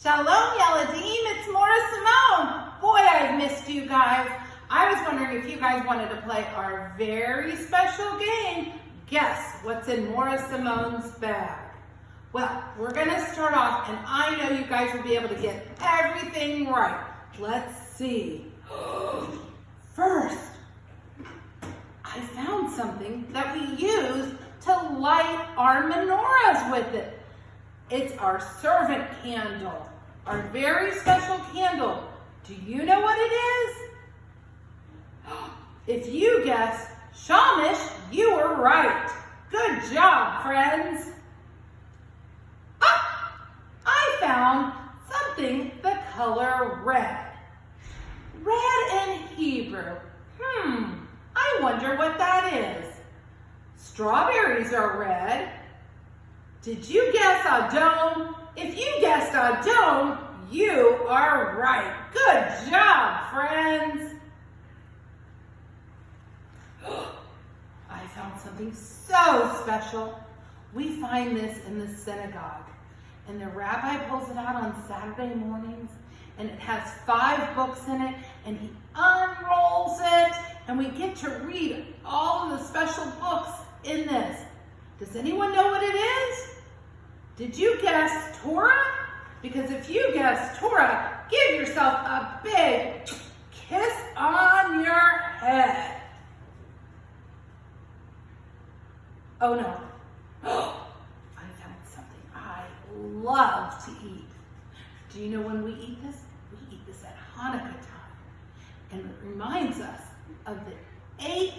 Shalom, Yeladim, it's Morah Samone. Boy, I've missed you guys. I was wondering if you guys wanted to play our very special game, Guess What's in Morah Samone's Bag. Well, we're gonna start off, and I know you guys will be able to get everything right. Let's see. First, I found something that we use to light our menorahs with it. It's our servant candle, our very special candle. Do you know what it is? If you guessed Shamish, you were right. Good job, friends. I found something the color red. Red in Hebrew. I wonder what that is. Strawberries are red. Did you guess Adon? If you guessed Adon, you are right. Good job, friends. I found something so special. We find this in the synagogue, and the rabbi pulls it out on Saturday mornings, and it has 5 books in it, and he unrolls it, and we get to read all of the special books in this. Does anyone know what it is? Did you guess Torah? Because if you guessed Torah, give yourself a big kiss on your head. Oh no. I found something I love to eat. Do you know when we eat this? We eat this at Hanukkah time. And it reminds us of the 8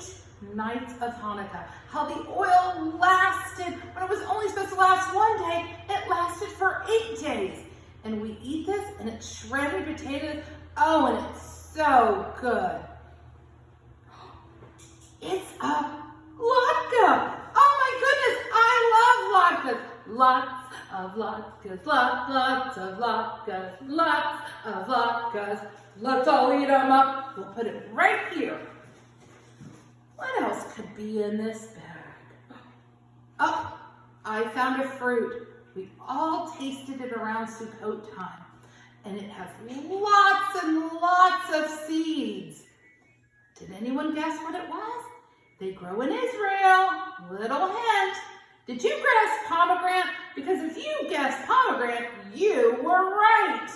nights of Hanukkah. How the oil lasted, when it was only supposed to last 1 day, it lasted for 8 days. And we eat this, and it's shredded potatoes. Oh, and it's so good. It's a latke. Oh my goodness, I love latkes. Lots of latkes, lots of latkes, lots of latkes. Let's all eat them up. We'll put it right here. What else could be in this bag? Oh, I found a fruit. We all tasted it around Sukkot time, and it has lots and lots of seeds. Did anyone guess what it was? They grow in Israel. Little hint. Did you guess pomegranate? Because if you guessed pomegranate, you were right.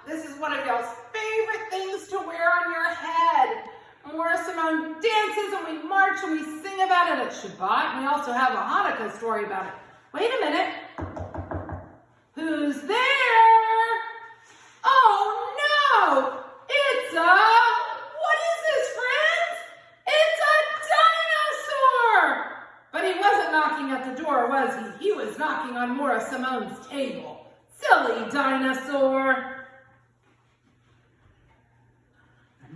This is one of y'all's favorite things to wear on your head. Morah Samone dances and we march and we sing about it at Shabbat. And we also have a Hanukkah story about it. Wait a minute. Who's there? Oh no! It's what is this, friends? It's a dinosaur! But he wasn't knocking at the door, was he? He was knocking on Morah Samone's table. Silly dinosaur.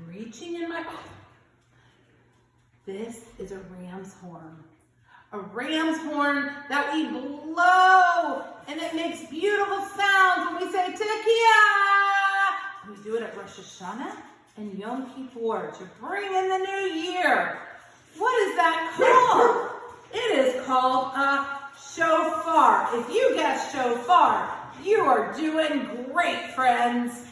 Reaching in my, this is a ram's horn. A ram's horn that we blow, and it makes beautiful sounds when we say Tekiah. We do it at Rosh Hashanah and Yom Kippur to bring in the new year. What is that called? It is called a shofar. If you guess shofar, you are doing great, friends.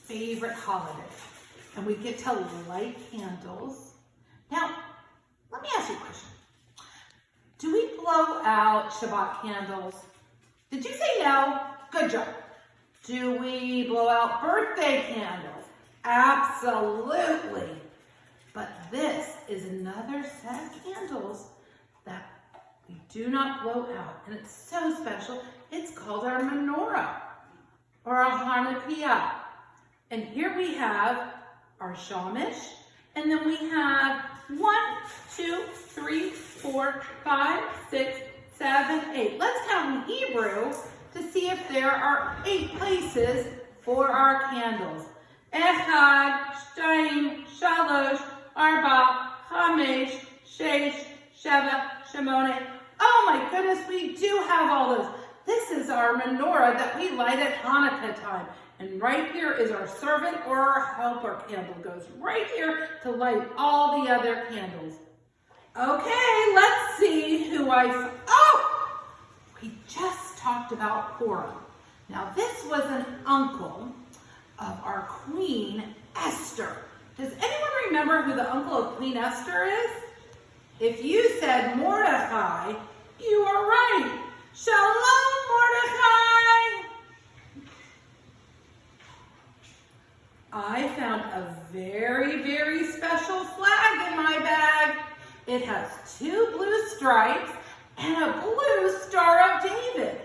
Favorite holiday, and we get to light candles. Now, let me ask you a question. Do we blow out Shabbat candles? Did you say no? Good job. Do we blow out birthday candles? Absolutely. But this is another set of candles that we do not blow out, and it's so special. It's called our menorah, or a Hanukkah. And here we have our shamish, and then we have 1, 2, 3, 4, 5, 6, 7, 8. Let's count in Hebrew to see if there are 8 places for our candles. Echad, shtayim, shalosh, arba, chamesh, shesh, sheva, shemone. Oh my goodness, we do have all those. This is our menorah that we light at Hanukkah time. And right here is our servant or our helper candle. Goes right here to light all the other candles. Okay, let's see who we just talked about Purim. Now this was an uncle of our Queen Esther. Does anyone remember who the uncle of Queen Esther is? If you said Mordecai, you are right. Shalom, Mordecai. I found a very, very special flag in my bag. It has 2 blue stripes and a blue Star of David.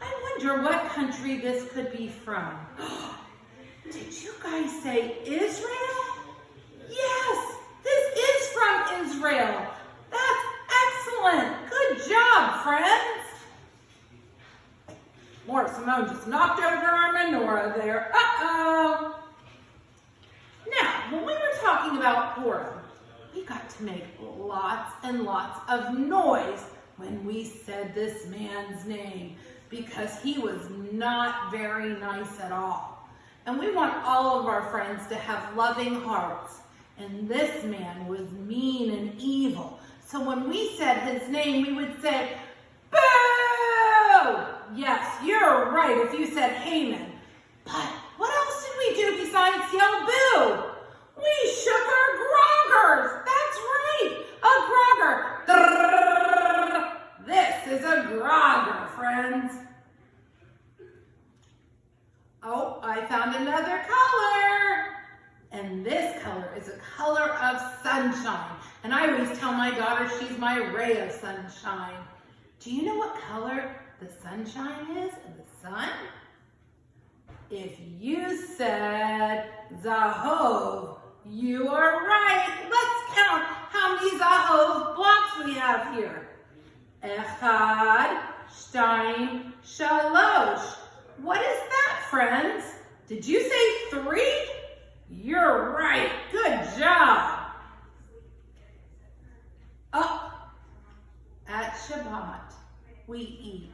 I wonder what country this could be from. Did you guys say Israel? Yes, this is from Israel. That's excellent. Good job, friends. Morah Samone just knocked over our menorah there. Uh-oh. Now, when we were talking about Purim, we got to make lots and lots of noise when we said this man's name because he was not very nice at all. And we want all of our friends to have loving hearts. And this man was mean and evil. So when we said his name, we would say, boo! Yes, you're right if you said Haman. But what else did we do besides yell boo? We shook our groggers. That's right, a grogger. This is a grogger, friends. Oh, I found another color. And this color is a color of sunshine. And I always tell my daughter she's my ray of sunshine. Do you know what color the sunshine is and the sun? If you said Zahov, you are right. Let's count how many Zahov blocks we have here. Echad, Shtayim, Shalosh. What is that, friends? Did you say 3? You're right. Good job. Oh, at Shabbat, we eat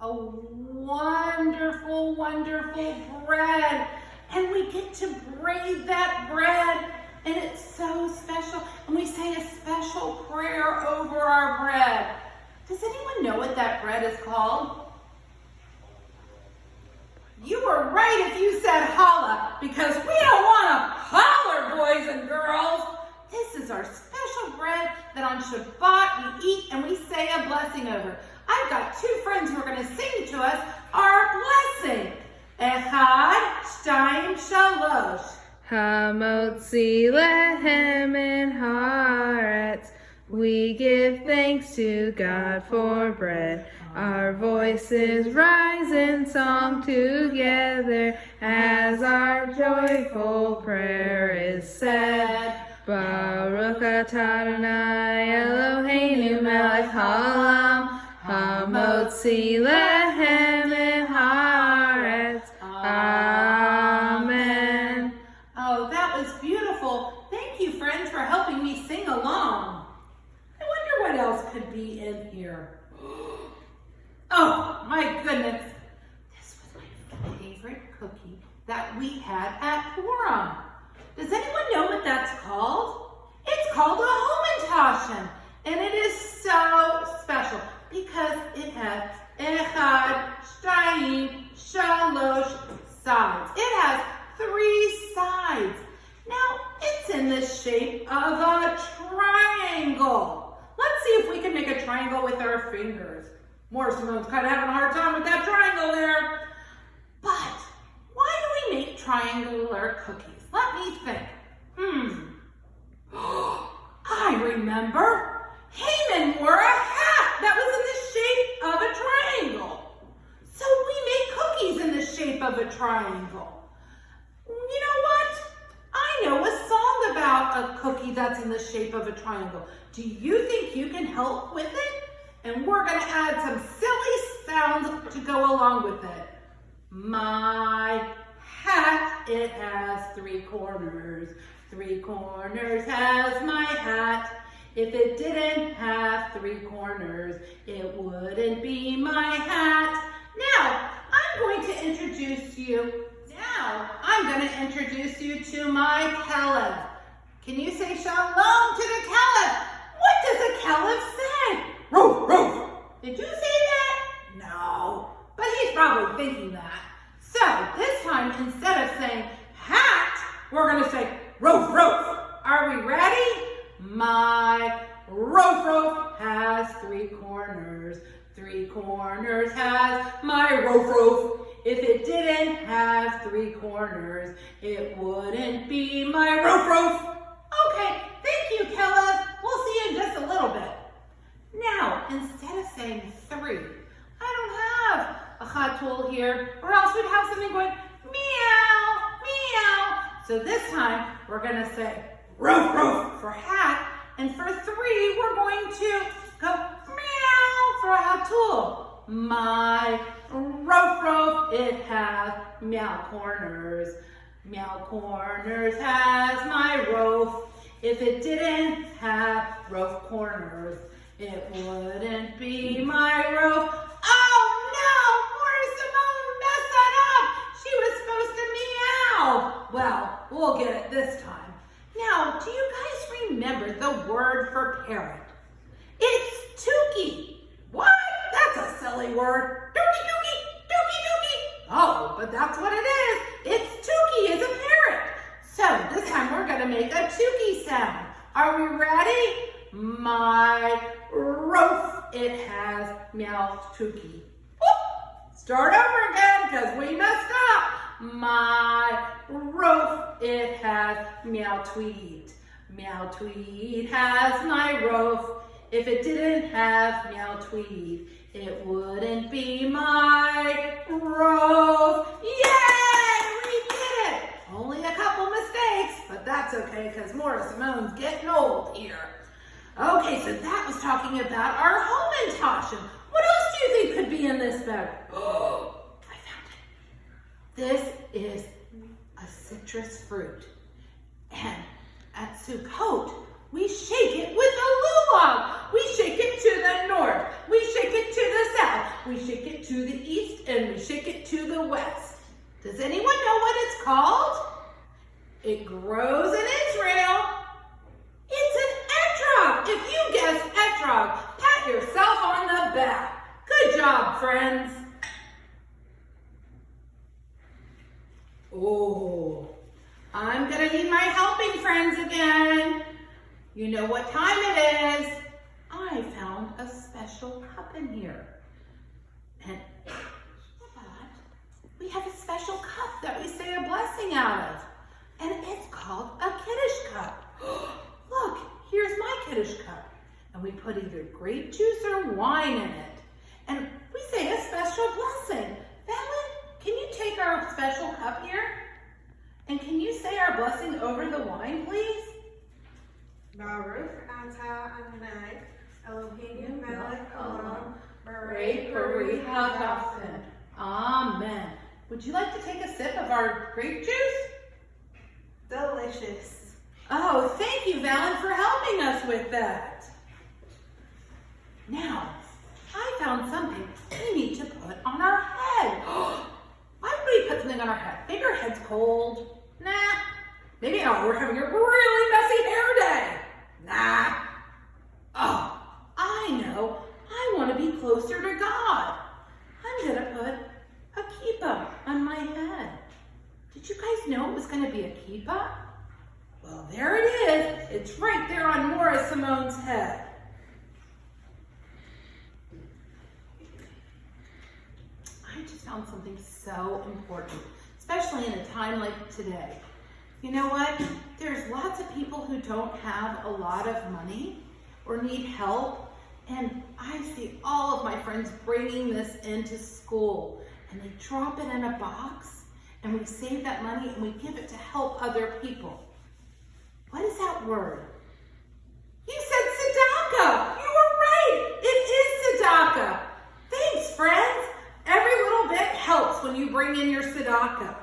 a wonderful, wonderful bread. And we get to braid that bread. And it's so special. And we say a special prayer over our bread. Does anyone know what that bread is called? You were right if you said challah, because we don't want to holler, boys and girls. This is our special bread that on Shabbat we eat and we say a blessing over. I've got 2 friends who are going to sing to us our blessing. Echad, Shtayim, Shalosh. Hamotzi lehem min haaretz. We give thanks to God for bread. Our voices rise in song together as our joyful prayer is said. Baruch atah Adonai Eloheinu melech haolam, hamotzi lehem min haaretz. Amen. Oh, that was beautiful. Thank you, friends, for helping me sing along. I wonder what else could be in here. Oh, my goodness. This was my favorite cookie that we had at Purim. Does anyone know what that's called? It's called a Hamantaschen. And it is so special because it has Echad, Shtayim, Shalosh sides. It has 3 sides. Now, it's in the shape of a triangle. Let's see if we can make a triangle with our fingers. Morah Samone's kind of having a hard time with that triangle there. But why do we make triangular cookies? Let me think. I remember. Haman wore a hat that was in the shape of a triangle. So we make cookies in the shape of a triangle. You know what? I know a song about a cookie that's in the shape of a triangle. Do you think you can help with it? And we're going to add some silly sounds to go along with it. My hat, it has 3 corners. 3 corners has my hat. If it didn't have 3 corners, it wouldn't be my hat. Now, I'm going to introduce you to my Caleb. Can you say shalom to the Caleb? My roof has 3 corners. 3 corners has my roof. If it didn't have 3 corners, it wouldn't be my roof. Okay, thank you, Kella. We'll see you in just a little bit. Now, instead of saying 3, I don't have a chatul here, or else we'd have something going meow, meow. So this time, we're gonna say roof for hat, and for 3, we're going to go meow for a hatul. My roof, it has meow corners. Meow corners has my roof. If it didn't have roof corners, it wouldn't be my roof. Oh no, Morah Samone messed that up. She was supposed to meow. Well, we'll get it this time. Now, do you guys remember the word for parrot? It's Tukey. What? That's a silly word. Dookie, dookie, dookie, dookie. Oh, but that's what it is. It's Tukey, it's a parrot. So this time we're gonna make a Tukey sound. Are we ready? My roof, it has meow Tukey. Start over again, because we messed up. My roof, it has meow tweet. Meow tweet has my roof. If it didn't have meow tweet, it wouldn't be my roof. Yay! We did it! Only a couple mistakes, but that's okay, because Morah Samone's getting old here. Okay, so that was talking about our home in Tashin. What else do you think could be in this bag? Oh, I found it. This is a citrus fruit. And at Sukkot, we shake it with a lulav. We shake it to the north. We shake it to the south. We shake it to the east, and we shake it to the west. Does anyone know what it's called? It grows in Israel. It's an etrog. If you guessed etrog, pat yourself on the back. Good job, friends. Oh, I'm gonna need my helping friends again. You know what time it is. I found a special cup in here. And we have a special cup that we say a blessing out of. And it's called a Kiddush cup. Look, here's my Kiddush cup. And we put either grape juice or wine in it. And we say a special blessing. Valen, can you take our special cup here? And can you say our blessing over the wine, please? Baruch atah Adonai Eloheinu melech haolam Pray Puri Hatafen. Amen. Would you like to take a sip of our grape juice? delicious. Oh, thank you, Valen, for helping us with that. Now, I found something we need to put on our head. Why would we put something on our head? Maybe our head's cold. Nah. Maybe we're having a really messy hair day. Nah. Oh, I know. I want to be closer to God. I'm going to put a kippah on my head. Did you guys know it was going to be a kippah? Well, there it is. It's right there on Morah Samone's head. I just found something so important, especially in a time like today. You know what? There's lots of people who don't have a lot of money or need help, and I see all of my friends bringing this into school, and they drop it in a box, and we save that money and we give it to help other people. What is that word? You said tzedakah. You were right. It is tzedakah. Thanks, friends. Every little bit helps when you bring in your tzedakah.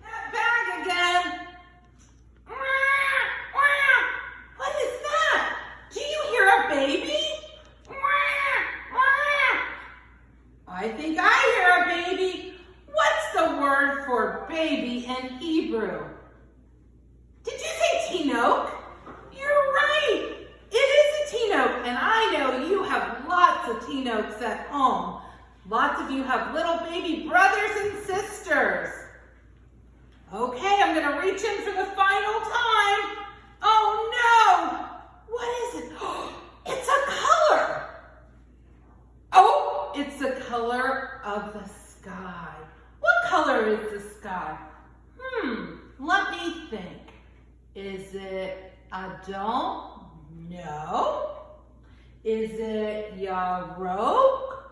That bag again. What is that? Do you hear a baby? I think I hear a baby. What's the word for baby in Hebrew? Did you say tinok? You're right. It is a tinok, and I know you have lots of tinoks at home. Lots of you have little baby brothers and sisters. Okay, I'm gonna reach in for the final time. Oh no! What is it? It's a color! Oh, it's the color of the sky. What color is the sky? Let me think. Is it Adon? No. Is it Yarok?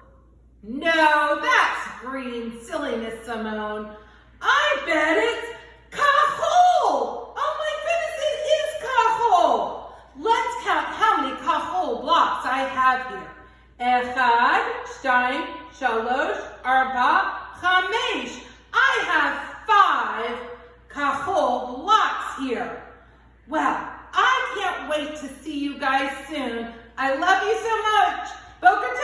No, that's green. Silly Miss Samone. I bet it's Cajol. Oh my goodness, it is Cajol. Let's count how many Cajol blocks I have here. Echad, Shtayim, Shalosh, Arba, Chamesh. I have 5 Cajol blocks here. Well, I can't wait to see you guys soon. I love you so much. Boker